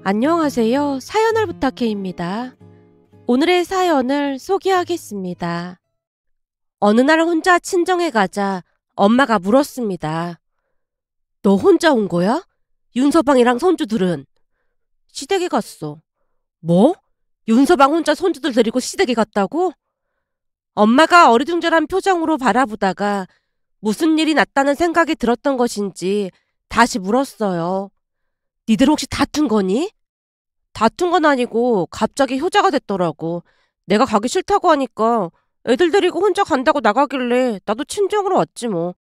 안녕하세요. 사연을 부탁해입니다. 오늘의 사연을 소개하겠습니다. 어느 날 혼자 친정에 가자 엄마가 물었습니다. 너 혼자 온 거야? 윤서방이랑 손주들은? 시댁에 갔어. 뭐? 윤서방 혼자 손주들 데리고 시댁에 갔다고? 엄마가 어리둥절한 표정으로 바라보다가 무슨 일이 났다는 생각이 들었던 것인지 다시 물었어요. 니들 혹시 다툰 거니? 다툰 건 아니고 갑자기 효자가 됐더라고. 내가 가기 싫다고 하니까 애들 데리고 혼자 간다고 나가길래 나도 친정으로 왔지 뭐.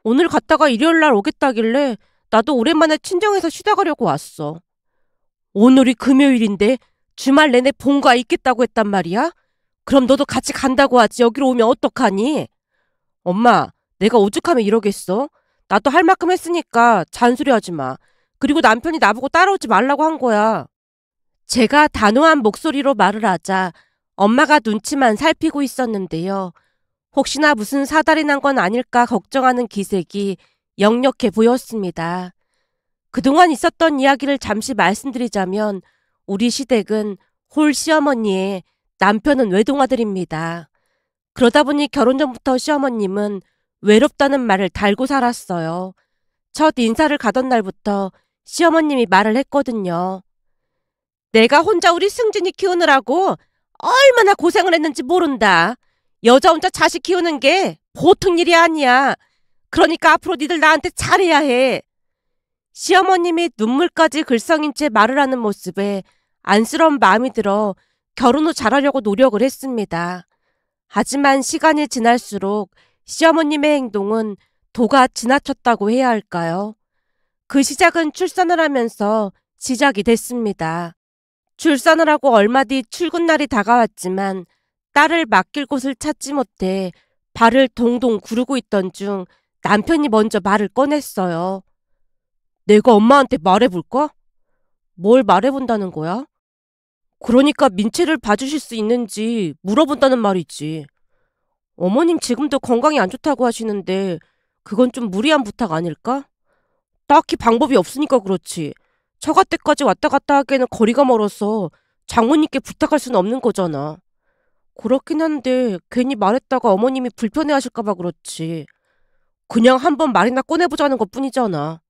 오늘 갔다가 일요일 날 오겠다길래 나도 오랜만에 친정에서 쉬다 가려고 왔어. 오늘이 금요일인데 주말 내내 본가 있겠다고 했단 말이야? 그럼 너도 같이 간다고 하지 여기로 오면 어떡하니? 엄마, 내가 오죽하면 이러겠어? 나도 할 만큼 했으니까 잔소리하지 마. 그리고 남편이 나보고 따라오지 말라고 한 거야. 제가 단호한 목소리로 말을 하자 엄마가 눈치만 살피고 있었는데요. 혹시나 무슨 사달이 난 건 아닐까 걱정하는 기색이 역력해 보였습니다. 그동안 있었던 이야기를 잠시 말씀드리자면 우리 시댁은 홀 시어머니의 남편은 외동아들입니다. 그러다 보니 결혼 전부터 시어머님은 외롭다는 말을 달고 살았어요. 첫 인사를 가던 날부터 시어머님이 말을 했거든요. 내가 혼자 우리 승진이 키우느라고 얼마나 고생을 했는지 모른다. 여자 혼자 자식 키우는 게 보통 일이 아니야. 그러니까 앞으로 니들 나한테 잘해야 해. 시어머님이 눈물까지 글썽인 채 말을 하는 모습에 안쓰러운 마음이 들어 결혼 후 잘하려고 노력을 했습니다. 하지만 시간이 지날수록 시어머님의 행동은 도가 지나쳤다고 해야 할까요? 그 시작은 출산을 하면서 시작이 됐습니다. 출산을 하고 얼마 뒤 출근날이 다가왔지만 딸을 맡길 곳을 찾지 못해 발을 동동 구르고 있던 중 남편이 먼저 말을 꺼냈어요. 내가 엄마한테 말해볼까? 뭘 말해본다는 거야? 그러니까 민채를 봐주실 수 있는지 물어본다는 말이지. 어머님 지금도 건강이 안 좋다고 하시는데 그건 좀 무리한 부탁 아닐까? 딱히 방법이 없으니까 그렇지. 처가댁까지 왔다 갔다 하기에는 거리가 멀어서 장모님께 부탁할 수는 없는 거잖아. 그렇긴 한데 괜히 말했다가 어머님이 불편해하실까봐 그렇지. 그냥 한번 말이나 꺼내보자는 것뿐이잖아.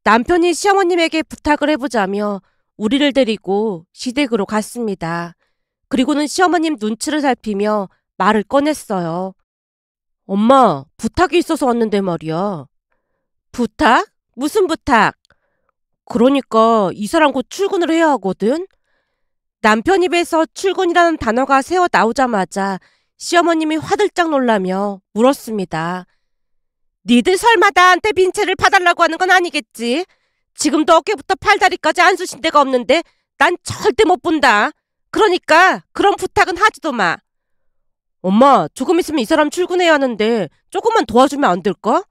남편이 시어머님에게 부탁을 해보자며 우리를 데리고 시댁으로 갔습니다. 그리고는 시어머님 눈치를 살피며 말을 꺼냈어요. 엄마, 부탁이 있어서 왔는데 말이야. 부탁? 무슨 부탁? 그러니까 이 사람 곧 출근을 해야 하거든? 남편 입에서 출근이라는 단어가 새어 나오자마자 시어머님이 화들짝 놀라며 물었습니다. 니들 설마 나한테 민채를 봐달라고 하는 건 아니겠지? 지금도 어깨부터 팔다리까지 안 쑤신 데가 없는데 난 절대 못 본다. 그러니까 그런 부탁은 하지도 마. 엄마, 조금 있으면 이 사람 출근해야 하는데 조금만 도와주면 안 될까?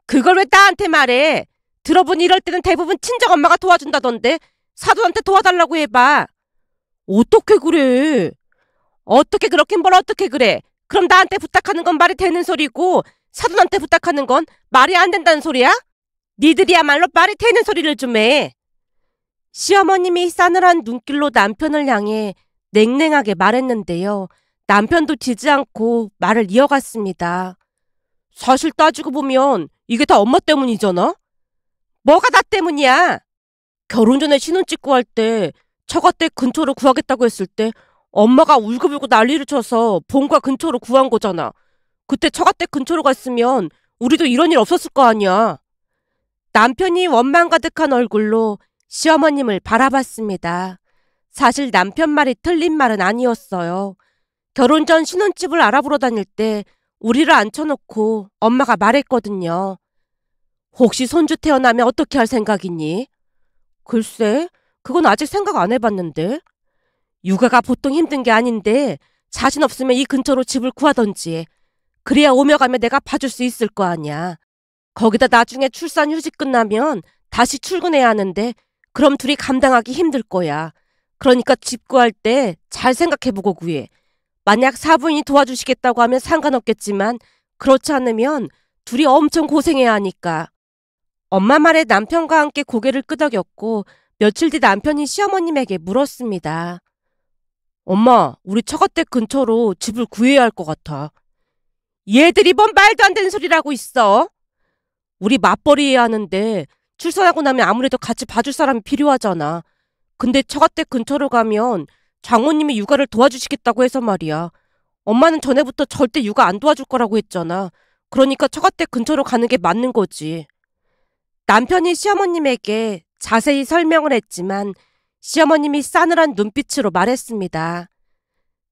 그걸 왜 나한테 말해? 들어보니 이럴 때는 대부분 친정엄마가 도와준다던데 사돈한테 도와달라고 해봐. 어떻게 그래? 어떻게 그렇긴 뭘 어떻게 그래? 그럼 나한테 부탁하는 건 말이 되는 소리고 사돈한테 부탁하는 건 말이 안 된다는 소리야? 니들이야말로 말이 되는 소리를 좀 해. 시어머님이 싸늘한 눈길로 남편을 향해 냉랭하게 말했는데요. 남편도 지지 않고 말을 이어갔습니다. 사실 따지고 보면 이게 다 엄마 때문이잖아? 뭐가 나 때문이야? 결혼 전에 신혼집 구할 때 처가댁 근처로 구하겠다고 했을 때 엄마가 울고불고 난리를 쳐서 본가 근처로 구한 거잖아. 그때 처가댁 근처로 갔으면 우리도 이런 일 없었을 거 아니야. 남편이 원망 가득한 얼굴로 시어머님을 바라봤습니다. 사실 남편 말이 틀린 말은 아니었어요. 결혼 전 신혼집을 알아보러 다닐 때 우리를 앉혀놓고 엄마가 말했거든요. 혹시 손주 태어나면 어떻게 할 생각이니? 글쎄, 그건 아직 생각 안 해봤는데. 육아가 보통 힘든 게 아닌데 자신 없으면 이 근처로 집을 구하던지. 그래야 오며 가며 내가 봐줄 수 있을 거 아니야. 거기다 나중에 출산 휴직 끝나면 다시 출근해야 하는데 그럼 둘이 감당하기 힘들 거야. 그러니까 집 구할 때 잘 생각해보고 구해. 만약 사부인이 도와주시겠다고 하면 상관없겠지만 그렇지 않으면 둘이 엄청 고생해야 하니까. 엄마 말에 남편과 함께 고개를 끄덕였고 며칠 뒤 남편이 시어머님에게 물었습니다. 엄마, 우리 처가댁 근처로 집을 구해야 할 것 같아. 얘들이 뭔 말도 안 되는 소리라고 있어. 우리 맞벌이해야 하는데 출산하고 나면 아무래도 같이 봐줄 사람이 필요하잖아. 근데 처가댁 근처로 가면 장모님이 육아를 도와주시겠다고 해서 말이야. 엄마는 전에부터 절대 육아 안 도와줄 거라고 했잖아. 그러니까 처가댁 근처로 가는 게 맞는 거지. 남편이 시어머님에게 자세히 설명을 했지만 시어머님이 싸늘한 눈빛으로 말했습니다.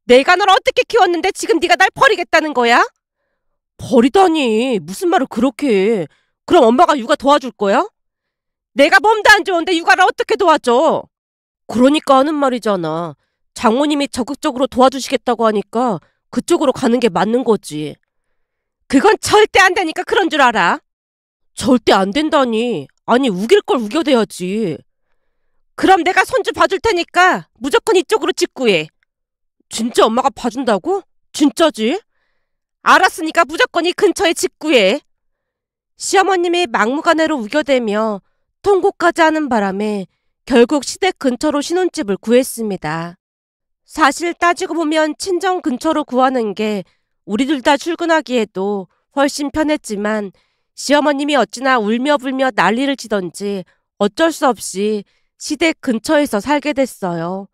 내가 널 어떻게 키웠는데 지금 네가 날 버리겠다는 거야? 버리다니, 무슨 말을 그렇게 해. 그럼 엄마가 육아 도와줄 거야? 내가 몸도 안 좋은데 육아를 어떻게 도와줘? 그러니까 하는 말이잖아. 장모님이 적극적으로 도와주시겠다고 하니까 그쪽으로 가는 게 맞는 거지. 그건 절대 안 되니까 그런 줄 알아. 절대 안 된다니. 아니, 우길 걸 우겨대야지. 그럼 내가 손주 봐줄 테니까 무조건 이쪽으로 직구해. 진짜 엄마가 봐준다고? 진짜지? 알았으니까 무조건 이 근처에 직구해. 시어머님이 막무가내로 우겨대며 통고까지 하는 바람에 결국 시댁 근처로 신혼집을 구했습니다. 사실 따지고 보면 친정 근처로 구하는 게 우리 둘 다 출근하기에도 훨씬 편했지만 시어머님이 어찌나 울며 불며 난리를 치던지 어쩔 수 없이 시댁 근처에서 살게 됐어요.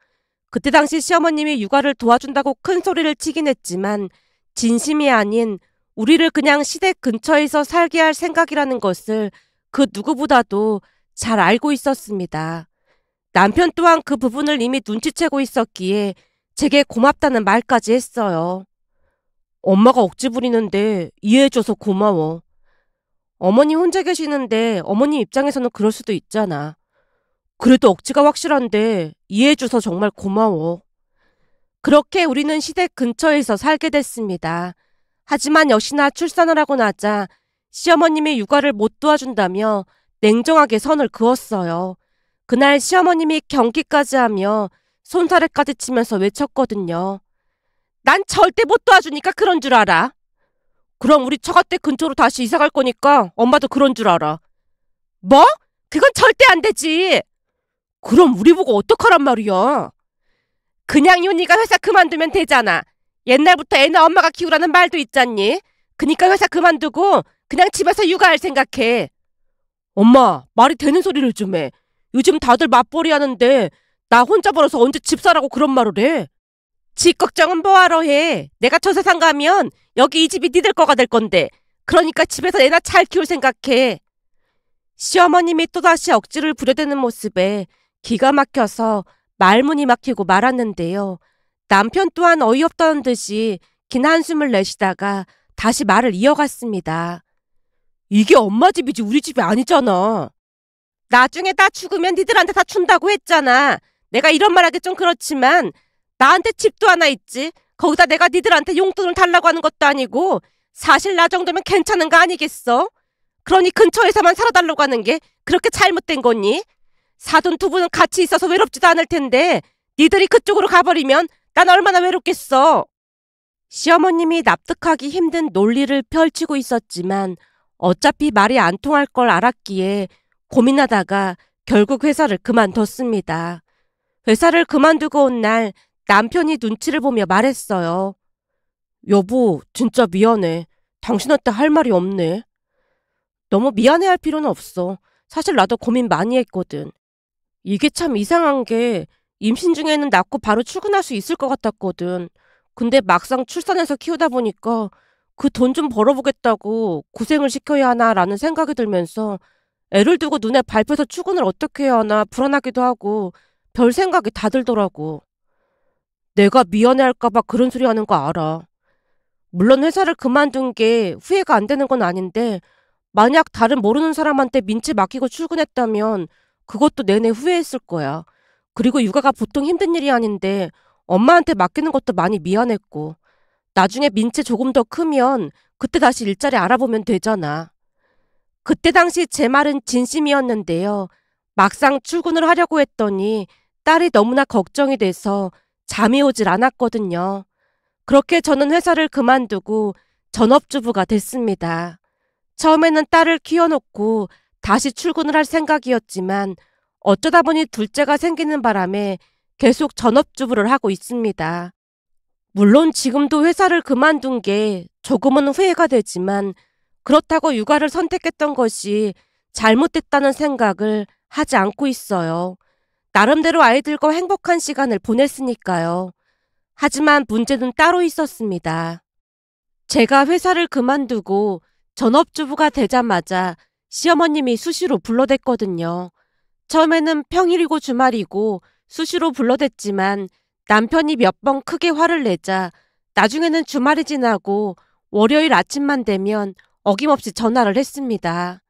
그때 당시 시어머님이 육아를 도와준다고 큰 소리를 치긴 했지만 진심이 아닌 우리를 그냥 시댁 근처에서 살게 할 생각이라는 것을 그 누구보다도 잘 알고 있었습니다. 남편 또한 그 부분을 이미 눈치채고 있었기에 제게 고맙다는 말까지 했어요. 엄마가 억지 부리는데 이해해줘서 고마워. 어머니 혼자 계시는데 어머니 입장에서는 그럴 수도 있잖아. 그래도 억지가 확실한데 이해해줘서 정말 고마워. 그렇게 우리는 시댁 근처에서 살게 됐습니다. 하지만 역시나 출산을 하고 나자 시어머님이 육아를 못 도와준다며 냉정하게 선을 그었어요. 그날 시어머님이 경기까지 하며 손사래까지 치면서 외쳤거든요. 난 절대 못 도와주니까 그런 줄 알아. 그럼 우리 처가댁 근처로 다시 이사 갈 거니까 엄마도 그런 줄 알아. 뭐? 그건 절대 안 되지. 그럼 우리 보고 어떡하란 말이야. 그냥 윤희가 회사 그만두면 되잖아. 옛날부터 애는 엄마가 키우라는 말도 있잖니. 그니까 회사 그만두고 그냥 집에서 육아할 생각해. 엄마, 말이 되는 소리를 좀 해. 요즘 다들 맞벌이 하는데 나 혼자 벌어서 언제 집 사라고 그런 말을 해. 집 걱정은 뭐하러 해. 내가 저 세상 가면 여기 이 집이 니들 거가 될 건데. 그러니까 집에서 애나 잘 키울 생각해. 시어머님이 또다시 억지를 부려대는 모습에 기가 막혀서 말문이 막히고 말았는데요. 남편 또한 어이없다는 듯이 긴 한숨을 내쉬다가 다시 말을 이어갔습니다. 이게 엄마 집이지 우리 집이 아니잖아. 나중에 나 죽으면 니들한테 다 준다고 했잖아. 내가 이런 말하기 좀 그렇지만 나한테 집도 하나 있지. 거기다 내가 니들한테 용돈을 달라고 하는 것도 아니고 사실 나 정도면 괜찮은 거 아니겠어? 그러니 근처에서만 살아달라고 하는 게 그렇게 잘못된 거니? 사돈 두 분은 같이 있어서 외롭지도 않을 텐데 니들이 그쪽으로 가버리면 난 얼마나 외롭겠어. 시어머님이 납득하기 힘든 논리를 펼치고 있었지만 어차피 말이 안 통할 걸 알았기에 고민하다가 결국 회사를 그만뒀습니다. 회사를 그만두고 온 날 남편이 눈치를 보며 말했어요. 여보, 진짜 미안해. 당신한테 할 말이 없네. 너무 미안해할 필요는 없어. 사실 나도 고민 많이 했거든. 이게 참 이상한 게 임신 중에는 낳고 바로 출근할 수 있을 것 같았거든. 근데 막상 출산해서 키우다 보니까 그 돈 좀 벌어보겠다고 고생을 시켜야 하나라는 생각이 들면서 애를 두고 눈에 밟혀서 출근을 어떻게 해야 하나 불안하기도 하고 별 생각이 다 들더라고. 내가 미안해할까봐 그런 소리 하는 거 알아. 물론 회사를 그만둔 게 후회가 안 되는 건 아닌데 만약 다른 모르는 사람한테 민치 맡기고 출근했다면 그것도 내내 후회했을 거야. 그리고 육아가 보통 힘든 일이 아닌데 엄마한테 맡기는 것도 많이 미안했고 나중에 민치 조금 더 크면 그때 다시 일자리 알아보면 되잖아. 그때 당시 제 말은 진심이었는데요. 막상 출근을 하려고 했더니 딸이 너무나 걱정이 돼서 잠이 오질 않았거든요. 그렇게 저는 회사를 그만두고 전업주부가 됐습니다. 처음에는 딸을 키워놓고 다시 출근을 할 생각이었지만 어쩌다 보니 둘째가 생기는 바람에 계속 전업주부를 하고 있습니다. 물론 지금도 회사를 그만둔 게 조금은 후회가 되지만 그렇다고 육아를 선택했던 것이 잘못됐다는 생각을 하지 않고 있어요. 나름대로 아이들과 행복한 시간을 보냈으니까요. 하지만 문제는 따로 있었습니다. 제가 회사를 그만두고 전업주부가 되자마자 시어머님이 수시로 불러댔거든요. 처음에는 평일이고 주말이고 수시로 불러댔지만 남편이 몇 번 크게 화를 내자 나중에는 주말이 지나고 월요일 아침만 되면 어김없이 전화를 했습니다.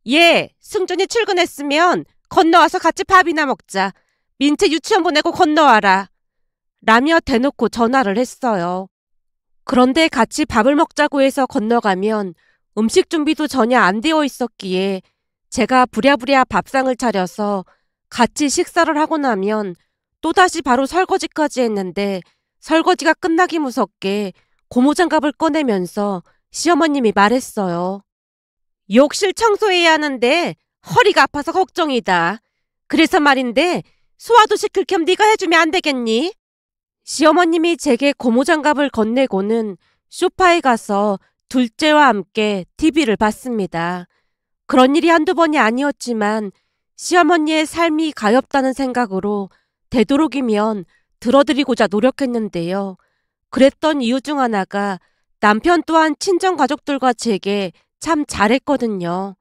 예, 승준이 출근했으면 건너와서 같이 밥이나 먹자. 민채 유치원 보내고 건너와라. 라며 대놓고 전화를 했어요. 그런데 같이 밥을 먹자고 해서 건너가면 음식 준비도 전혀 안 되어 있었기에 제가 부랴부랴 밥상을 차려서 같이 식사를 하고 나면 또다시 바로 설거지까지 했는데 설거지가 끝나기 무섭게 고무장갑을 꺼내면서 시어머님이 말했어요. 욕실 청소해야 하는데 허리가 아파서 걱정이다. 그래서 말인데 소화도 시킬 겸 네가 해주면 안 되겠니? 시어머님이 제게 고무장갑을 건네고는 소파에 가서 둘째와 함께 TV를 봤습니다. 그런 일이 한두 번이 아니었지만 시어머니의 삶이 가엾다는 생각으로 되도록이면 들어드리고자 노력했는데요. 그랬던 이유 중 하나가 남편 또한 친정가족들과 제게 참 잘했거든요.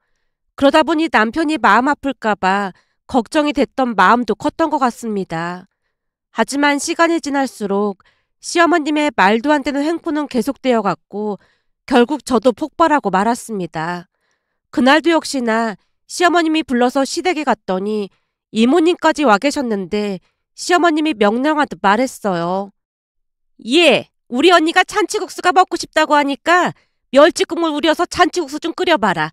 그러다 보니 남편이 마음 아플까봐 걱정이 됐던 마음도 컸던 것 같습니다. 하지만 시간이 지날수록 시어머님의 말도 안 되는 행포는 계속되어 갔고 결국 저도 폭발하고 말았습니다. 그날도 역시나 시어머님이 불러서 시댁에 갔더니 이모님까지 와 계셨는데 시어머님이 명령하듯 말했어요. 예, 우리 언니가 잔치국수가 먹고 싶다고 하니까 멸치국물 우려서 잔치국수 좀 끓여봐라.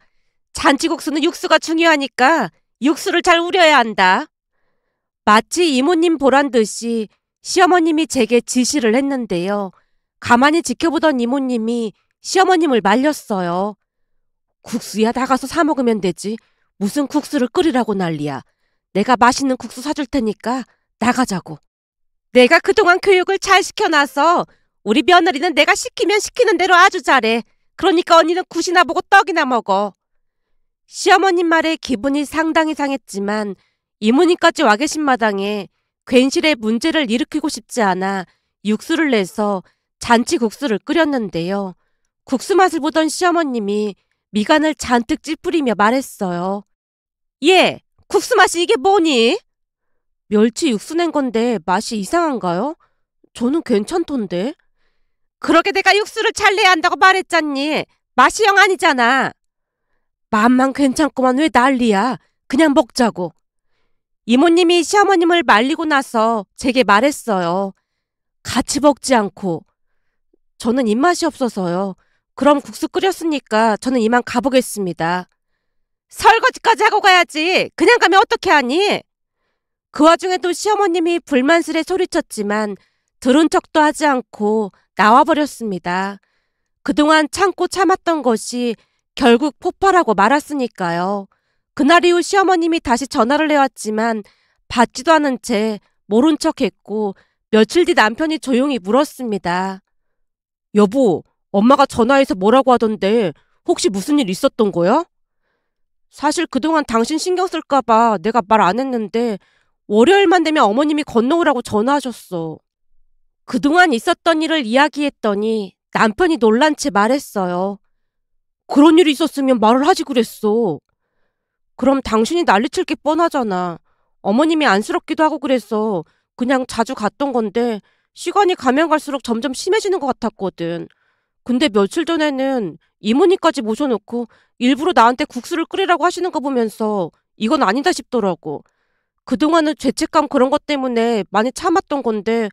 잔치국수는 육수가 중요하니까 육수를 잘 우려야 한다. 마치 이모님 보란 듯이 시어머님이 제게 지시를 했는데요. 가만히 지켜보던 이모님이 시어머님을 말렸어요. 국수야 나가서 사 먹으면 되지. 무슨 국수를 끓이라고 난리야. 내가 맛있는 국수 사줄 테니까 나가자고. 내가 그동안 교육을 잘 시켜놔서 우리 며느리는 내가 시키면 시키는 대로 아주 잘해. 그러니까 언니는 굿이나 보고 떡이나 먹어. 시어머님 말에 기분이 상당히 상했지만 이모님까지 와 계신 마당에 괜시레 문제를 일으키고 싶지 않아 육수를 내서 잔치국수를 끓였는데요. 국수 맛을 보던 시어머님이 미간을 잔뜩 찌푸리며 말했어요. 예, 국수 맛이 이게 뭐니? 멸치 육수 낸 건데 맛이 이상한가요? 저는 괜찮던데. 그러게 내가 육수를 잘 내야 한다고 말했잖니. 맛이 영 아니잖아. 맛만 괜찮구만 왜 난리야. 그냥 먹자고. 이모님이 시어머님을 말리고 나서 제게 말했어요. 같이 먹지 않고. 저는 입맛이 없어서요. 그럼 국수 끓였으니까 저는 이만 가보겠습니다. 설거지까지 하고 가야지. 그냥 가면 어떻게 하니? 그 와중에도 시어머님이 불만스레 소리쳤지만 들은 척도 하지 않고 나와버렸습니다. 그동안 참고 참았던 것이 결국 폭발하고 말았으니까요. 그날 이후 시어머님이 다시 전화를 해왔지만 받지도 않은 채 모른 척했고 며칠 뒤 남편이 조용히 물었습니다. 여보, 엄마가 전화해서 뭐라고 하던데 혹시 무슨 일 있었던 거야? 사실 그동안 당신 신경 쓸까봐 내가 말 안 했는데 월요일만 되면 어머님이 건너오라고 전화하셨어. 그동안 있었던 일을 이야기했더니 남편이 놀란 채 말했어요. 그런 일이 있었으면 말을 하지 그랬어. 그럼 당신이 난리칠 게 뻔하잖아. 어머님이 안쓰럽기도 하고 그래서 그냥 자주 갔던 건데 시간이 가면 갈수록 점점 심해지는 것 같았거든. 근데 며칠 전에는 이모님까지 모셔놓고 일부러 나한테 국수를 끓이라고 하시는 거 보면서 이건 아니다 싶더라고. 그동안은 죄책감 그런 것 때문에 많이 참았던 건데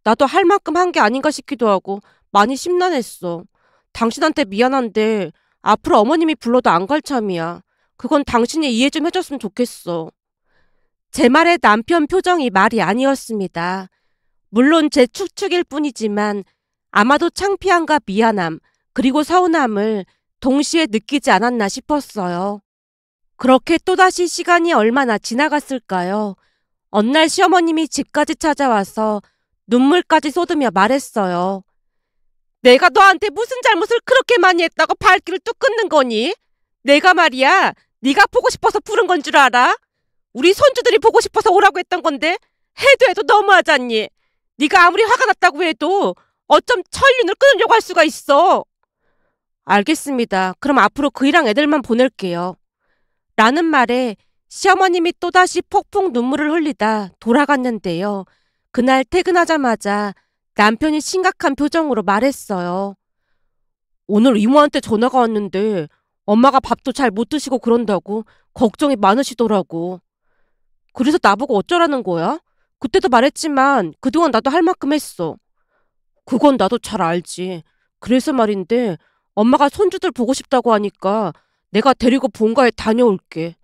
나도 할 만큼 한 게 아닌가 싶기도 하고 많이 심란했어. 당신한테 미안한데 앞으로 어머님이 불러도 안 갈 참이야. 그건 당신이 이해 좀 해줬으면 좋겠어. 제 말에 남편 표정이 말이 아니었습니다. 물론 제 추측일 뿐이지만 아마도 창피함과 미안함 그리고 서운함을 동시에 느끼지 않았나 싶었어요. 그렇게 또다시 시간이 얼마나 지나갔을까요? 어느 날 시어머님이 집까지 찾아와서 눈물까지 쏟으며 말했어요. 내가 너한테 무슨 잘못을 그렇게 많이 했다고 발길을 뚝 끊는 거니? 내가 말이야, 네가 보고 싶어서 부른 건 줄 알아? 우리 손주들이 보고 싶어서 오라고 했던 건데 해도 너무하잖니. 네가 아무리 화가 났다고 해도 어쩜 천륜을 끊으려고 할 수가 있어. 알겠습니다. 그럼 앞으로 그이랑 애들만 보낼게요. 라는 말에 시어머님이 또다시 폭풍 눈물을 흘리다 돌아갔는데요. 그날 퇴근하자마자 남편이 심각한 표정으로 말했어요. 오늘 이모한테 전화가 왔는데 엄마가 밥도 잘 못 드시고 그런다고 걱정이 많으시더라고. 그래서 나보고 어쩌라는 거야? 그때도 말했지만 그동안 나도 할 만큼 했어. 그건 나도 잘 알지. 그래서 말인데 엄마가 손주들 보고 싶다고 하니까 내가 데리고 본가에 다녀올게.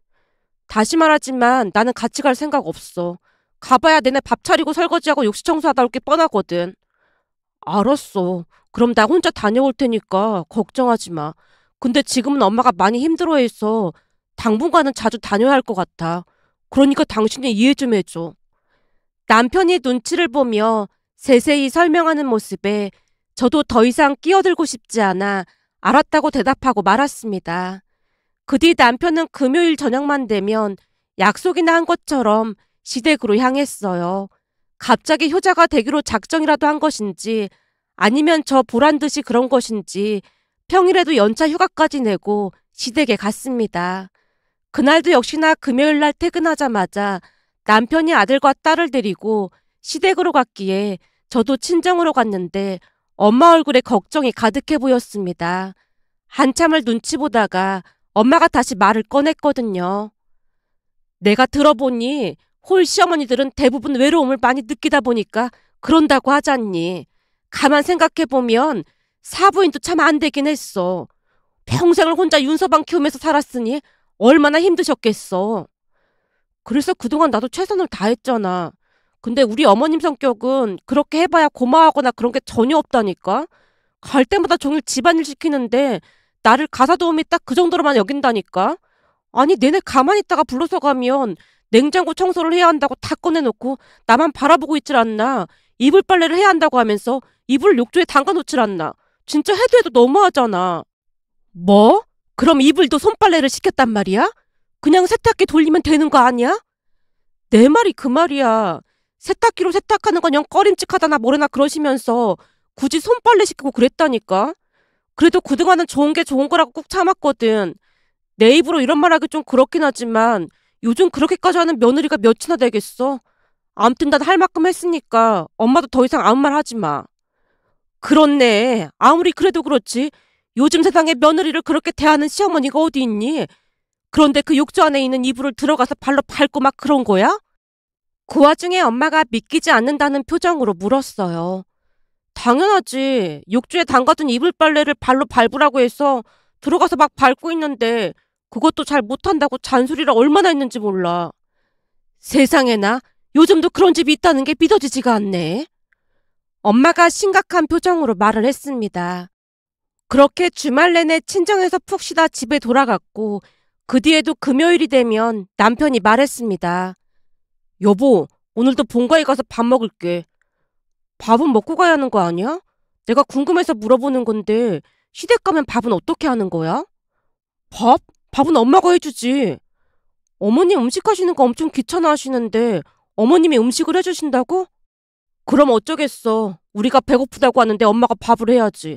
다시 말하지만 나는 같이 갈 생각 없어. 가봐야 내내 밥 차리고 설거지하고 욕실 청소하다 올 게 뻔하거든. 알았어. 그럼 나 혼자 다녀올 테니까 걱정하지 마. 근데 지금은 엄마가 많이 힘들어해서 당분간은 자주 다녀야 할 것 같아. 그러니까 당신이 이해 좀 해줘. 남편이 눈치를 보며 세세히 설명하는 모습에 저도 더 이상 끼어들고 싶지 않아 알았다고 대답하고 말았습니다. 그 뒤 남편은 금요일 저녁만 되면 약속이나 한 것처럼 시댁으로 향했어요. 갑자기 효자가 되기로 작정이라도 한 것인지 아니면 저 보란 듯이 그런 것인지 평일에도 연차 휴가까지 내고 시댁에 갔습니다. 그날도 역시나 금요일 날 퇴근하자마자 남편이 아들과 딸을 데리고 시댁으로 갔기에 저도 친정으로 갔는데 엄마 얼굴에 걱정이 가득해 보였습니다. 한참을 눈치 보다가 엄마가 다시 말을 꺼냈거든요. 내가 들어보니 홀 시어머니들은 대부분 외로움을 많이 느끼다 보니까 그런다고 하잖니. 가만 생각해보면 사부인도 참 안 되긴 했어. 평생을 혼자 윤서방 키우면서 살았으니 얼마나 힘드셨겠어. 그래서 그동안 나도 최선을 다했잖아. 근데 우리 어머님 성격은 그렇게 해봐야 고마워하거나 그런 게 전혀 없다니까. 갈 때마다 종일 집안일 시키는데 나를 가사 도우미 딱 그 정도로만 여긴다니까. 아니 내내 가만히 있다가 불러서 가면 냉장고 청소를 해야 한다고 다 꺼내놓고 나만 바라보고 있질 않나. 이불 빨래를 해야 한다고 하면서 이불을 욕조에 담가놓질 않나. 진짜 해도 너무하잖아. 뭐? 그럼 이불도 손빨래를 시켰단 말이야? 그냥 세탁기 돌리면 되는 거 아니야? 내 말이 그 말이야. 세탁기로 세탁하는 건 영 꺼림칙하다나 뭐래나 그러시면서 굳이 손빨래 시키고 그랬다니까. 그래도 그동안은 좋은 게 좋은 거라고 꾹 참았거든. 내 입으로 이런 말 하기 좀 그렇긴 하지만 요즘 그렇게까지 하는 며느리가 몇이나 되겠어. 암튼 난 할 만큼 했으니까 엄마도 더 이상 아무 말 하지 마. 그렇네. 아무리 그래도 그렇지. 요즘 세상에 며느리를 그렇게 대하는 시어머니가 어디 있니? 그런데 그 욕조 안에 있는 이불을 들어가서 발로 밟고 막 그런 거야? 그 와중에 엄마가 믿기지 않는다는 표정으로 물었어요. 당연하지. 욕조에 담가둔 이불 빨래를 발로 밟으라고 해서 들어가서 막 밟고 있는데 그것도 잘 못한다고 잔소리를 얼마나 했는지 몰라. 세상에나 요즘도 그런 집이 있다는 게 믿어지지가 않네. 엄마가 심각한 표정으로 말을 했습니다. 그렇게 주말 내내 친정에서 푹 쉬다 집에 돌아갔고 그 뒤에도 금요일이 되면 남편이 말했습니다. 여보, 오늘도 본가에 가서 밥 먹을게. 밥은 먹고 가야 하는 거 아니야? 내가 궁금해서 물어보는 건데 시댁 가면 밥은 어떻게 하는 거야? 밥? 밥은 엄마가 해주지. 어머님 음식하시는 거 엄청 귀찮아 하시는데 어머님이 음식을 해주신다고? 그럼 어쩌겠어. 우리가 배고프다고 하는데 엄마가 밥을 해야지.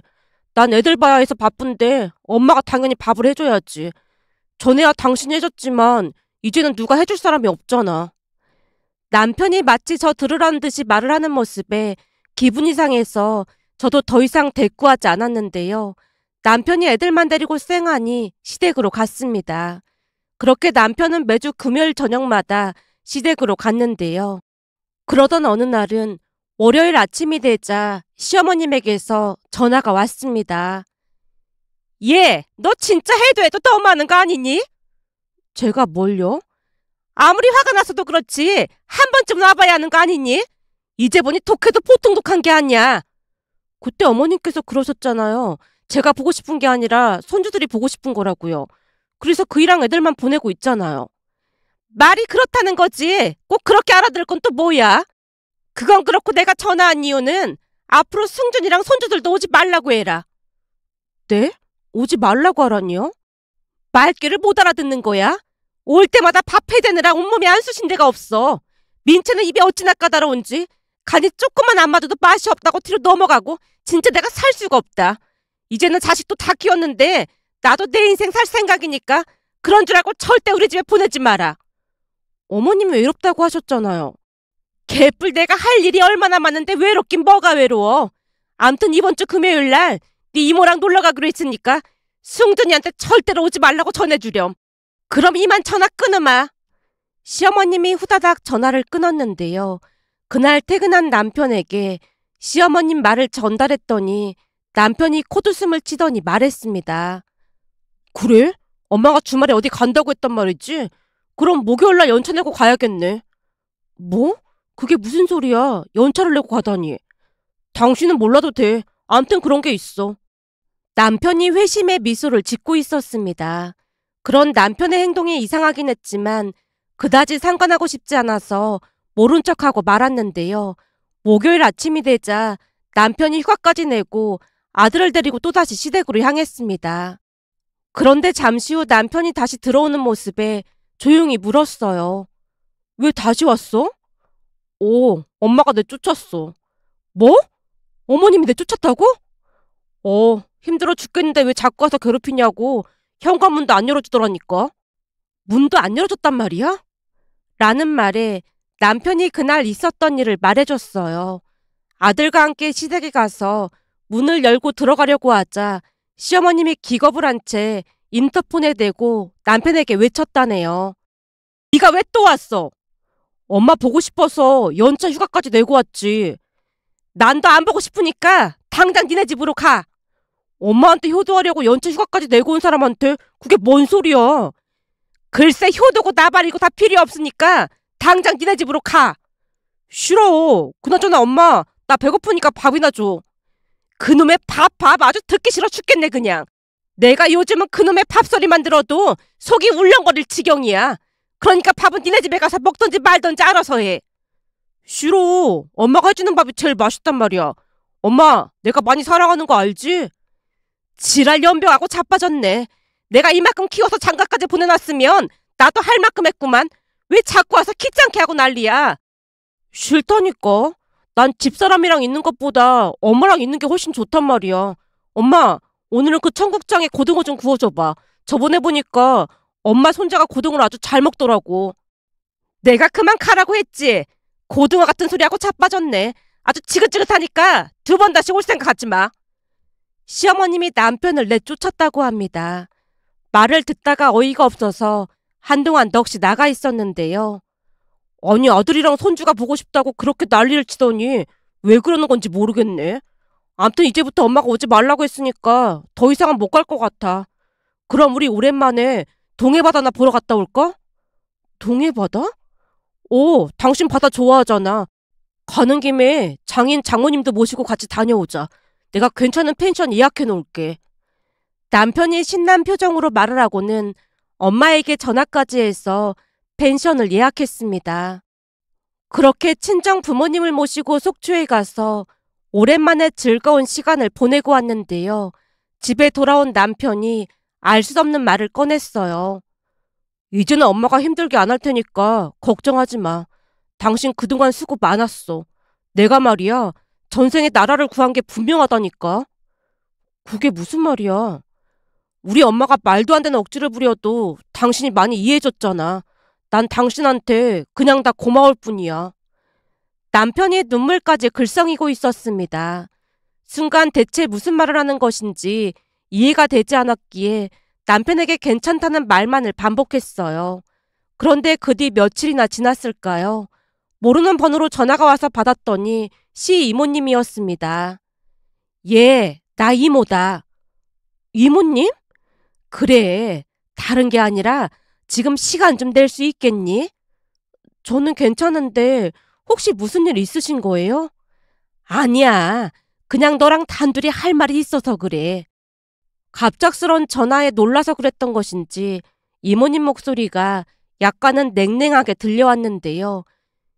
난 애들 봐야 해서 바쁜데 엄마가 당연히 밥을 해줘야지. 전에야 당신이 해줬지만 이제는 누가 해줄 사람이 없잖아. 남편이 마치 저 들으라는 듯이 말을 하는 모습에 기분이 상해서 저도 더 이상 대꾸하지 않았는데요. 남편이 애들만 데리고 쌩하니 시댁으로 갔습니다. 그렇게 남편은 매주 금요일 저녁마다 시댁으로 갔는데요. 그러던 어느 날은 월요일 아침이 되자 시어머님에게서 전화가 왔습니다. 얘, 너 진짜 해도 너무하는 거 아니니? 제가 뭘요? 아무리 화가 났어도 그렇지 한 번쯤 와봐야 하는 거 아니니? 이제 보니 독해도 보통 독한 게 아니야. 그때 어머님께서 그러셨잖아요. 제가 보고 싶은 게 아니라 손주들이 보고 싶은 거라고요. 그래서 그이랑 애들만 보내고 있잖아요. 말이 그렇다는 거지. 꼭 그렇게 알아들을 건 또 뭐야? 그건 그렇고 내가 전화한 이유는 앞으로 승준이랑 손주들도 오지 말라고 해라. 네? 오지 말라고 하라니요? 말귀를 못 알아듣는 거야? 올 때마다 밥 해대느라 온몸이 안 쑤신 데가 없어. 민채는 입이 어찌나 까다로운지 간이 조금만 안 맞아도 맛이 없다고 뒤로 넘어가고 진짜 내가 살 수가 없다. 이제는 자식도 다 키웠는데 나도 내 인생 살 생각이니까 그런 줄 알고 절대 우리 집에 보내지 마라. 어머님이 외롭다고 하셨잖아요. 개뿔 내가 할 일이 얼마나 많은데 외롭긴 뭐가 외로워. 암튼 이번 주 금요일 날 네 이모랑 놀러 가기로 했으니까 승준이한테 절대로 오지 말라고 전해주렴. 그럼 이만 전화 끊으마. 시어머님이 후다닥 전화를 끊었는데요. 그날 퇴근한 남편에게 시어머님 말을 전달했더니 남편이 콧웃음을 치더니 말했습니다. 그래? 엄마가 주말에 어디 간다고 했단 말이지? 그럼 목요일날 연차 내고 가야겠네. 뭐? 그게 무슨 소리야? 연차를 내고 가다니. 당신은 몰라도 돼. 암튼 그런 게 있어. 남편이 회심의 미소를 짓고 있었습니다. 그런 남편의 행동이 이상하긴 했지만 그다지 상관하고 싶지 않아서 모른 척하고 말았는데요. 목요일 아침이 되자 남편이 휴가까지 내고 아들을 데리고 또다시 시댁으로 향했습니다. 그런데 잠시 후 남편이 다시 들어오는 모습에 조용히 물었어요. 왜 다시 왔어? 엄마가 내쫓았어. 뭐? 어머님이 내쫓았다고? 힘들어 죽겠는데 왜 자꾸 와서 괴롭히냐고 현관문도 안 열어주더라니까. 문도 안 열어줬단 말이야? 라는 말에 남편이 그날 있었던 일을 말해줬어요. 아들과 함께 시댁에 가서 문을 열고 들어가려고 하자 시어머님이 기겁을 한 채 인터폰에 대고 남편에게 외쳤다네요. 네가 왜 또 왔어? 엄마 보고 싶어서 연차 휴가까지 내고 왔지. 난 너 안 보고 싶으니까 당장 니네 집으로 가. 엄마한테 효도하려고 연차 휴가까지 내고 온 사람한테 그게 뭔 소리야. 글쎄 효도고 나발이고 다 필요 없으니까 당장 니네 집으로 가. 싫어. 그나저나 엄마 나 배고프니까 밥이나 줘. 그놈의 밥 아주 듣기 싫어 죽겠네 그냥. 내가 요즘은 그놈의 밥소리만 들어도 속이 울렁거릴 지경이야. 그러니까 밥은 니네 집에 가서 먹던지 말던지 알아서 해. 싫어. 엄마가 해주는 밥이 제일 맛있단 말이야. 엄마 내가 많이 사랑하는 거 알지? 지랄 연병하고 자빠졌네. 내가 이만큼 키워서 장가까지 보내놨으면 나도 할 만큼 했구만. 왜 자꾸 와서 귀찮게 하고 난리야. 싫다니까. 난 집사람이랑 있는 것보다 엄마랑 있는 게 훨씬 좋단 말이야. 엄마 오늘은 그 청국장에 고등어 좀 구워줘봐. 저번에 보니까 엄마 손자가 고등어를 아주 잘 먹더라고. 내가 그만 가라고 했지. 고등어 같은 소리하고 자빠졌네. 아주 지긋지긋하니까 두 번 다시 올 생각 하지 마. 시어머님이 남편을 내쫓았다고 합니다. 말을 듣다가 어이가 없어서 한동안 넋이 나가 있었는데요. 아니 아들이랑 손주가 보고 싶다고 그렇게 난리를 치더니 왜 그러는 건지 모르겠네. 암튼 이제부터 엄마가 오지 말라고 했으니까 더 이상은 못 갈 것 같아. 그럼 우리 오랜만에 동해바다나 보러 갔다 올까? 동해바다? 당신 바다 좋아하잖아. 가는 김에 장인 장모님도 모시고 같이 다녀오자. 내가 괜찮은 펜션 예약해 놓을게. 남편이 신난 표정으로 말을 하고는 엄마에게 전화까지 해서 펜션을 예약했습니다. 그렇게 친정 부모님을 모시고 속초에 가서 오랜만에 즐거운 시간을 보내고 왔는데요. 집에 돌아온 남편이 알 수 없는 말을 꺼냈어요. 이제는 엄마가 힘들게 안 할 테니까 걱정하지 마. 당신 그동안 수고 많았어. 내가 말이야 전생에 나라를 구한 게 분명하다니까. 그게 무슨 말이야. 우리 엄마가 말도 안 되는 억지를 부려도 당신이 많이 이해해줬잖아. 난 당신한테 그냥 다 고마울 뿐이야. 남편이 눈물까지 글썽이고 있었습니다. 순간 대체 무슨 말을 하는 것인지 이해가 되지 않았기에 남편에게 괜찮다는 말만을 반복했어요. 그런데 그 뒤 며칠이나 지났을까요? 모르는 번호로 전화가 와서 받았더니 시이모님이었습니다. 예, 나 이모다. 이모님? 그래, 다른 게 아니라 지금 시간 좀 낼 수 있겠니? 저는 괜찮은데 혹시 무슨 일 있으신 거예요? 아니야, 그냥 너랑 단둘이 할 말이 있어서 그래. 갑작스런 전화에 놀라서 그랬던 것인지 이모님 목소리가 약간은 냉랭하게 들려왔는데요.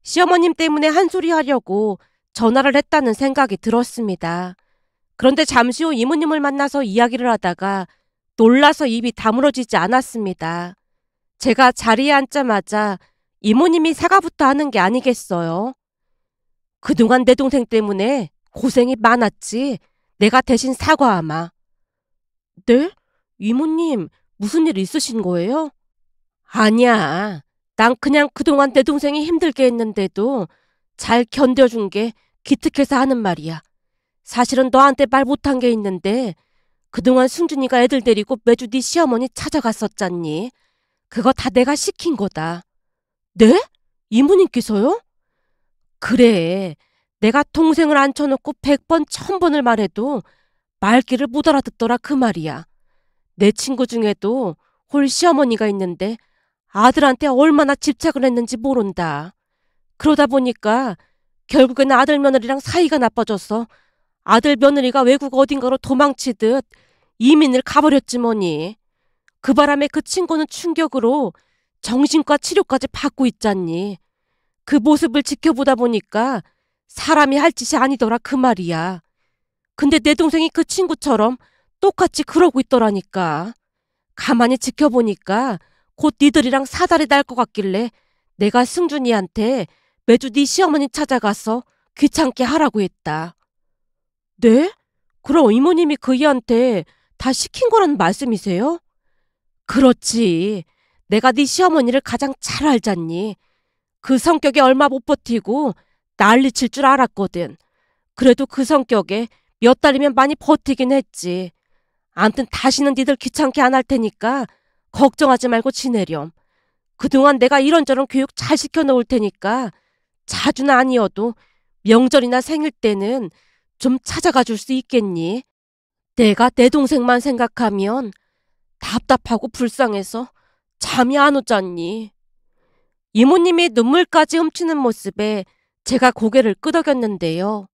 시어머님 때문에 한 소리 하려고 전화를 했다는 생각이 들었습니다. 그런데 잠시 후 이모님을 만나서 이야기를 하다가 놀라서 입이 다물어지지 않았습니다. 제가 자리에 앉자마자 이모님이 사과부터 하는 게 아니겠어요. 그동안 내 동생 때문에 고생이 많았지. 내가 대신 사과하마. 네? 이모님, 무슨 일 있으신 거예요? 아니야. 난 그냥 그동안 내 동생이 힘들게 했는데도 잘 견뎌준 게 기특해서 하는 말이야. 사실은 너한테 말 못한 게 있는데 그동안 승준이가 애들 데리고 매주 네 시어머니 찾아갔었잖니. 그거 다 내가 시킨 거다. 네? 이모님께서요? 그래. 내가 동생을 앉혀놓고 100번, 1000번을 말해도 말귀를 못 알아듣더라 그 말이야. 내 친구 중에도 홀 시어머니가 있는데 아들한테 얼마나 집착을 했는지 모른다. 그러다 보니까 결국에는 아들 며느리랑 사이가 나빠져서 아들 며느리가 외국 어딘가로 도망치듯 이민을 가버렸지 뭐니. 그 바람에 그 친구는 충격으로 정신과 치료까지 받고 있잖니. 그 모습을 지켜보다 보니까 사람이 할 짓이 아니더라 그 말이야. 근데 내 동생이 그 친구처럼 똑같이 그러고 있더라니까. 가만히 지켜보니까 곧 니들이랑 사달이 날 것 같길래 내가 승준이한테 매주 네 시어머니 찾아가서 귀찮게 하라고 했다. 네? 그럼 이모님이 그이한테 다 시킨 거라는 말씀이세요? 그렇지. 내가 네 시어머니를 가장 잘 알잖니. 그 성격에 얼마 못 버티고 난리칠 줄 알았거든. 그래도 그 성격에 몇 달이면 많이 버티긴 했지. 암튼 다시는 니들 귀찮게 안 할 테니까 걱정하지 말고 지내렴. 그동안 내가 이런저런 교육 잘 시켜놓을 테니까 자주는 아니어도 명절이나 생일 때는 좀 찾아가 줄 수 있겠니? 내가 내 동생만 생각하면 답답하고 불쌍해서 잠이 안 오잖니. 이모님이 눈물까지 훔치는 모습에 제가 고개를 끄덕였는데요.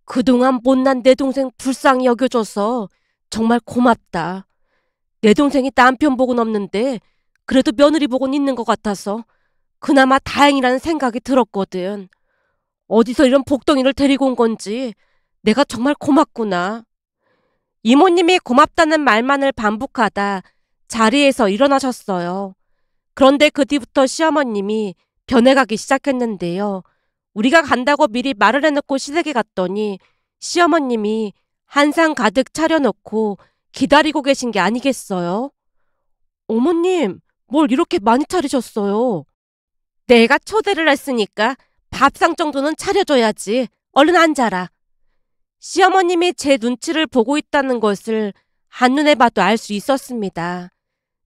그동안 못난 내 동생 불쌍히 여겨줘서 정말 고맙다. 내 동생이 남편 복은 없는데 그래도 며느리 복은 있는 것 같아서 그나마 다행이라는 생각이 들었거든. 어디서 이런 복덩이를 데리고 온 건지 내가 정말 고맙구나. 이모님이 고맙다는 말만을 반복하다 자리에서 일어나셨어요. 그런데 그 뒤부터 시어머님이 변해가기 시작했는데요. 우리가 간다고 미리 말을 해놓고 시댁에 갔더니 시어머님이 한상 가득 차려놓고 기다리고 계신 게 아니겠어요? 어머님, 뭘 이렇게 많이 차리셨어요? 내가 초대를 했으니까 밥상 정도는 차려줘야지. 얼른 앉아라. 시어머님이 제 눈치를 보고 있다는 것을 한눈에 봐도 알 수 있었습니다.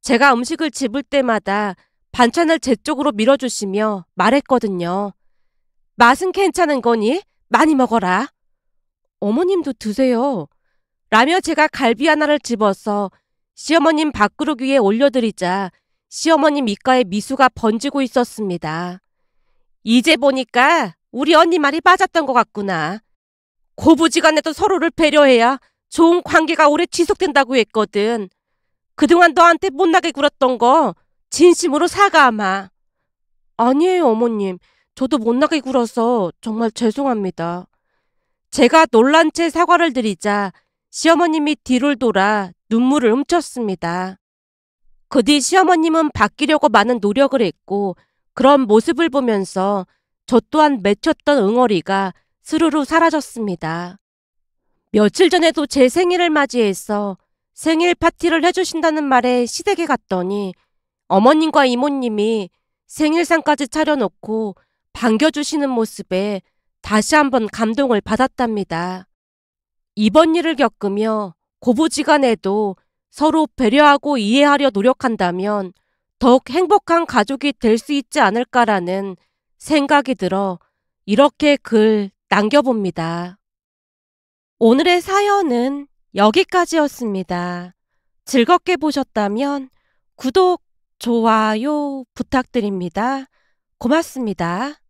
제가 음식을 집을 때마다 반찬을 제 쪽으로 밀어주시며 말했거든요. 맛은 괜찮은 거니? 많이 먹어라. 어머님도 드세요. 라며 제가 갈비 하나를 집어서 시어머님 밥그릇 위에 올려드리자 시어머님 입가에 미소가 번지고 있었습니다. 이제 보니까 우리 언니 말이 맞았던 것 같구나. 고부지간에도 서로를 배려해야 좋은 관계가 오래 지속된다고 했거든. 그동안 너한테 못나게 굴었던 거 진심으로 사과하마. 아니에요, 어머님. 저도 못나게 굴어서 정말 죄송합니다. 제가 놀란 채 사과를 드리자 시어머님이 뒤를 돌아 눈물을 훔쳤습니다. 그 뒤 시어머님은 바뀌려고 많은 노력을 했고 그런 모습을 보면서 저 또한 맺혔던 응어리가 스르르 사라졌습니다. 며칠 전에도 제 생일을 맞이해서 생일 파티를 해주신다는 말에 시댁에 갔더니 어머님과 이모님이 생일상까지 차려놓고 반겨주시는 모습에 다시 한번 감동을 받았답니다. 이번 일을 겪으며 고부지간에도 서로 배려하고 이해하려 노력한다면 더욱 행복한 가족이 될 수 있지 않을까라는 생각이 들어 이렇게 글 남겨봅니다. 오늘의 사연은 여기까지였습니다. 즐겁게 보셨다면 구독, 좋아요 부탁드립니다. 고맙습니다.